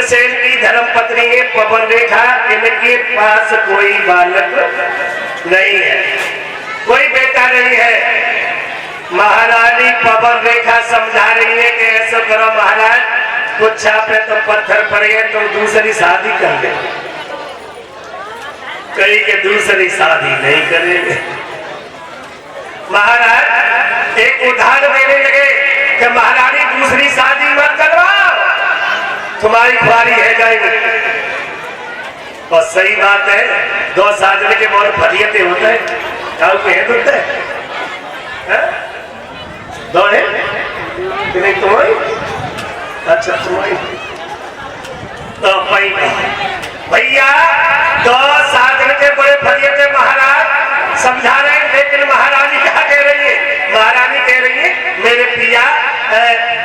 उग्रसेन की धर्मपत्नी है पवन रेखा, इनके पास कोई बालक नहीं है, कोई बेटा नहीं है। महारानी पवन रेखा समझा रही है कि ऐसा करो महाराज, कुछ पे तो पत्थर पड़ गए, तुम दूसरी शादी कर ले। कहीं के दूसरी शादी नहीं करेंगे। महाराज एक उदाहरण देने लगे कि महारानी दूसरी शादी मत करवाओ, तुम्हारी खुआरी है जाएगी। और सही बात है, दो साजने के बहुत फरियते होते हैं, क्या होते हैं? दो है कि नहीं? तुम्हारी अच्छा तुम्हारी तो भैया दो साजन के बड़े फरियते महाराज समझा रहे हैं, लेकिन महारानी क्या कह रही है? महारानी कह रही है मेरे पिया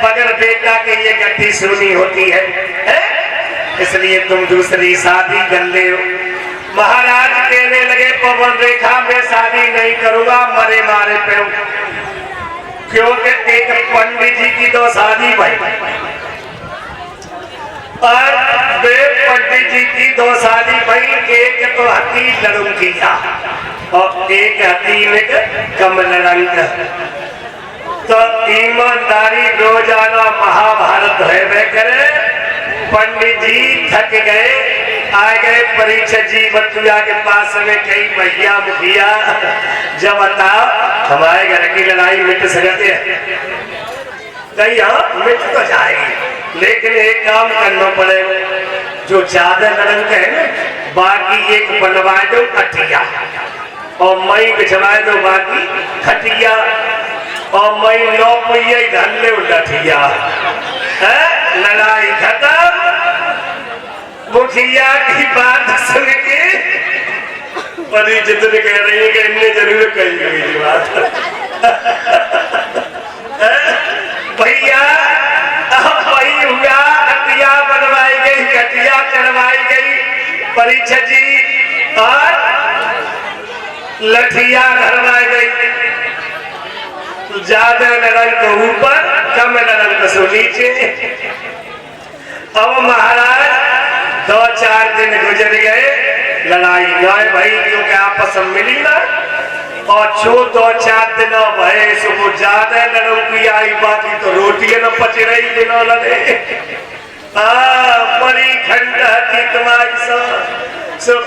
बगैर बेटा के ये गड्डी सुनी होती है, इसलिए तुम दूसरी शादी कर ले। महाराज कहने लगे पवन रेखा मैं शादी नहीं करूंगा, मरे मारे पे, क्योंकि एक पंडित जी की तो शादी भाई और वे पंडित जी की दो शादी भाई, एक तो हती लड़किया और एक हती कमल रंग। तो ईमानदारी रोजाना महाभारत है वे करे। पंडित जी थक गए, आ गए परीक्षित जी बतुया के पास में, कई भैया मुखिया जब बताओ हमारे घर की लड़ाई मिट सकते हैं? कहीं हाँ मिट तो जाएगी, लेकिन एक काम करना पड़ेगा, जो ज्यादा लड़न का है ना बाकी एक बनवा दो कटिया और मई बिछवा दो बाकी खटिया, और मई 9 पहिया धन ले लठिया, लड़ाई खत्म। मुखिया की बात सुन के परिचित ने कह रही है कि इनने जरूर कही गई बात। भैया वही हुआ, हटिया बनवाई गई, कटिया चढ़वाई गई, परीक्षा जी और लठिया धरवाई गई। ज्यादा लड़न को ऊपर, कम लड़न को नीचे। अब महाराज 2-4 दिन गुजर गए, लड़ाई न भाई क्योंकि आपस में मिली ना, और जो 2-4 दिन भय सुबह ज्यादा लड़ों की आई, बाकी तो रोटी न पच रही बिना लड़े। बड़ी ठंड थी तुम्हारी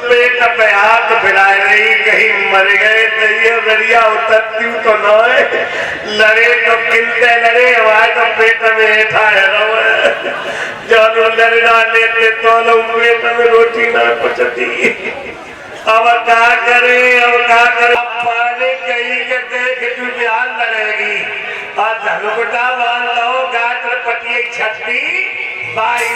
पेट पे हाथ फिराए रही, कहीं मर गए तो ये बढ़िया उतरती तो न लड़े तो किनते लड़े, हमारे तो पेट में हेठा है जब लड़ना लेते तो लोग पेट में रोटी न पचती। अब क्या करे, अब क्या करे, पानी कहीं के देख तू बिहार लड़ेगी और धनुटा बांध लो, गात्र पटिए छत्ती बाई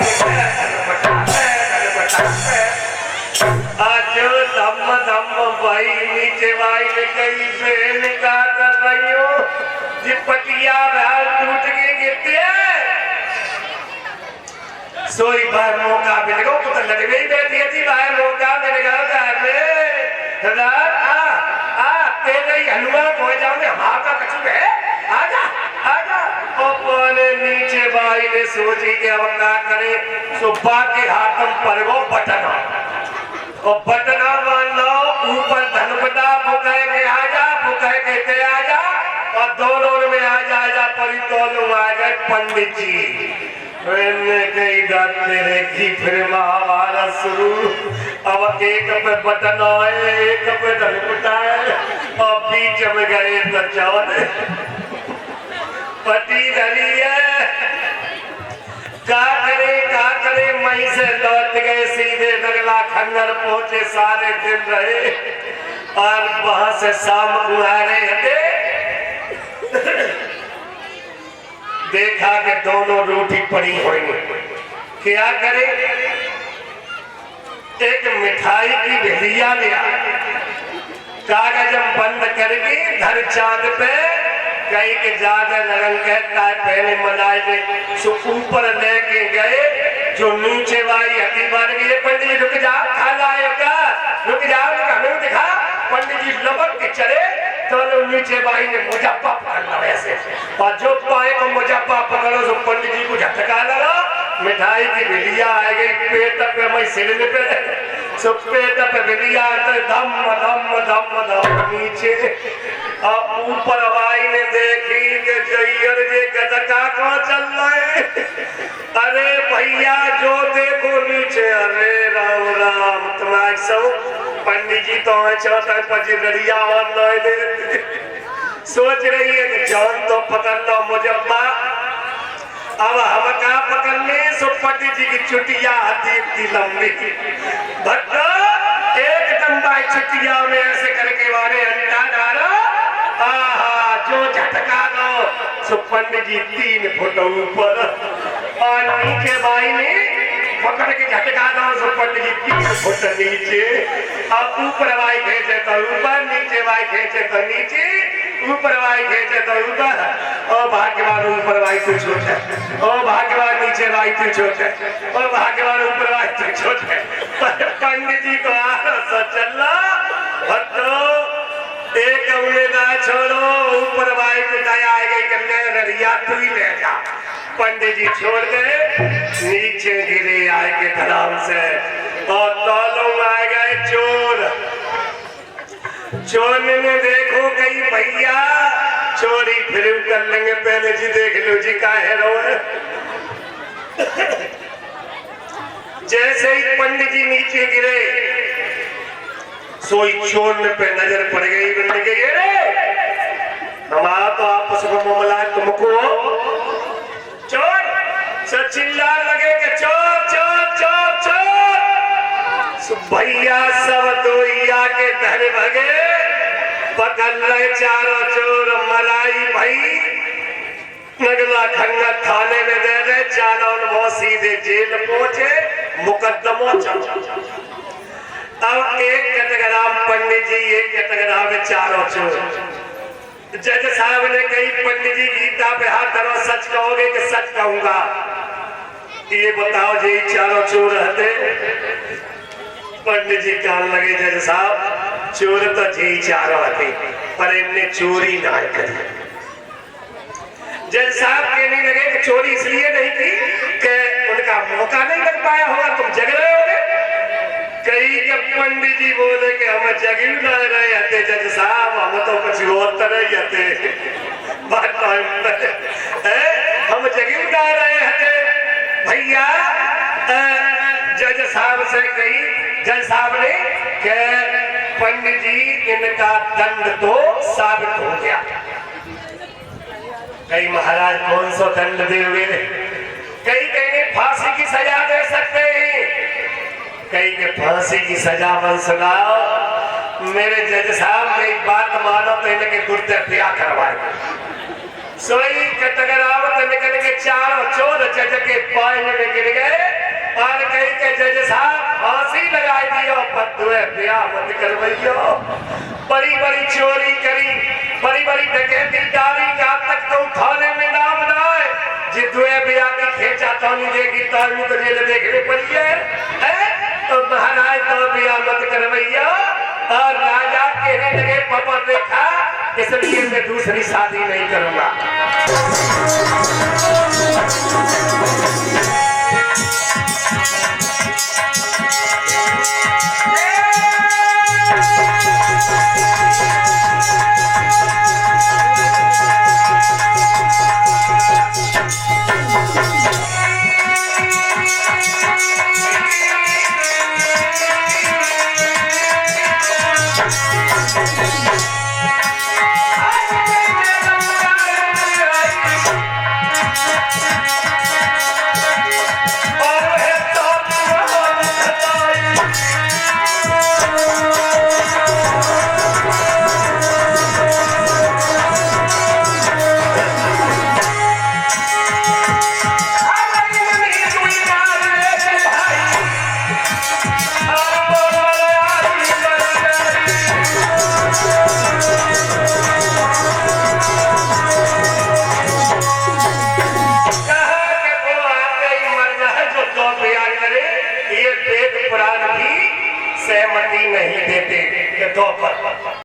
आज धम धम भाई नीचे भाई कई बेन का कर रही हो, पटिया भाल टूट के गिरते सोई बार मौका मिलेगा, तो लड़वे ही बैठी थी, बाहर मौका मिलेगा घर में तेरे हलवा खो जाओगे, हमारा कछु है, आजा आजा। अपने नीचे भाई ने सोची कि अब क्या करे, सुब्बा के हाथम पर वो बटना और बटना मान लो, ऊपर धनपटा बुकाए के आजा, बुकाए कहते आजा, और दोनों में आजा परी दोनों आ गए पंडित जी। कई तेरे की फिर महाभारत शुरू। अब एक पे बटन आए, एक पे धनपटा है, और बीच में गए तो चौन पति धरी है। क्या करे मई से लौट गए, सीधे नगला खंडर पहुंचे, सारे दिन रहे और वहां से शाम को आ रहे थे। देखा कि दोनों रोटी पड़ी हुई, क्या करे, एक मिठाई की भेलिया लिया, कागज बंद करके घर चांद पे कहीं के ज्यादा लगन कहता है पहले मनाए गए, सो ऊपर लेके गए, जो नीचे वाली हथी बन गई, पंडित जी रुक जाओ, खा लाएगा, रुक जाओ, हमें दिखा। पंडित जी लपक के चले तो नीचे भाई ने मुजफ्फा पकड़ ला वैसे, और जो पाए को मुजफ्फा पकड़ो तो पंडित जी को झटका लगा, मिठाई की बिलिया आ गई पेट पे, मैं सिर पे सो पेट पे बिलिया तो धम धम धम धम नीचे और ऊपर हवाई ने देखी कि जैयर जे गदका को चल रहे। अरे भैया जो देखो नीचे, अरे राम राम तुम्हारे सब पंडित जी तो चौथा पची गरिया और सोच रही है कि जान तो पकड़ लो मुजब्बा, अब हम कहा पकड़ने सो पंडित जी की चुटिया आती इतनी लंबी भट्टो एकदम बाई चुटिया में ऐसे करके वाले अंटा डालो, आहा जो झटका दो सो पंडित जी 3 फुट ऊपर और नीचे बाई ने पकड़ के झटका दो सो पंडित जी 3 फुट नीचे और ऊपर बाई खेचे तो ऊपर, नीचे बाई खेचे तो नीचे, ऊपर बाई खेचे तो ऊपर। ओ भाग्यवान ऊपर बाई तू छोट है, ओ भाग्यवान नीचे बाई तू छोट है, ओ भाग्यवान ऊपर बाई तू छोट है। पंडित जी को आरसा चला भट्टो एक हमने ना छोड़ो, ऊपर बाई को दया आ गई करने ररिया तू ही ले जा। पंडित जी छोड़ गए, नीचे गिरे आए के धराम से और तौलों में आ गए चोर। चोर ने देखो कहीं भैया चोरी फिर कर लेंगे, पहले जी देख लो जी का है रो है। जैसे ही पंडित जी नीचे गिरे सोई चोर ने पे नजर पड़ गई, बनने के ये हमारा तो आपस में मामला है, तुमको चोर से चिल्ला लगे कि चोर चोर चोर चोर। भैया सब दोइया के धर भगे, पकड़ रहे चारों चोर मलाई भाई नगला खंगा थाने में दे रहे, चारों वो सीधे जेल पहुंचे, मुकदमों चल। अब एक कटगराम पंडित जी, एक कटगरा में चारों चोर। जज साहब ने कही पंडित जी गीता पे हाथ धरो, सच कहोगे कि सच कहूंगा? ये बताओ जी चारों चोर रहते। पंडित जी कहने लगे जज साहब चोर तो जी चारों रहते पर इनने चोरी ना करी। जज साहब कहने लगे कि चोरी इसलिए नहीं की कि उनका मौका नहीं लग पाया होगा, तुम जग रहे होगे। कई के पंडित जी बोले कि हम जगी ना रहे हते जज साहब, हम तो कुछ और तरह ही हते हम जगी ना रहे हते भैया। जज साहब से कही, जज साहब ने कि पंडित जी इनका दंड तो साबित हो गया। कई महाराज कौन सा दंड देंगे? कई कहीं फांसी की सजा दे सकते हैं, कई के फांसी की सजा बन सुनाओ। मेरे जज साहब ने एक बात मानो तो इनके गुर्दे ब्याह करवाए। सोई कटगरावत निकल के चारों चोर जज के पाए में गिर गए और कई के जज साहब फांसी लगा दियो, पद्दुए ब्याह मत करवाइयो। बड़ी बड़ी चोरी करी, बड़ी बड़ी डकैती डाली, यहाँ तक तो थाने में नाम ना आए। जिद्दुए ब्याह की खेचा तो नहीं देगी तो जेल देखने पड़ी है तो महाराज तो ब्याह मत करवैया। और राजा कहने लगे पापा देखा इसलिए मैं दूसरी शादी नहीं करूंगा। सहमति नहीं देते कि 2 पर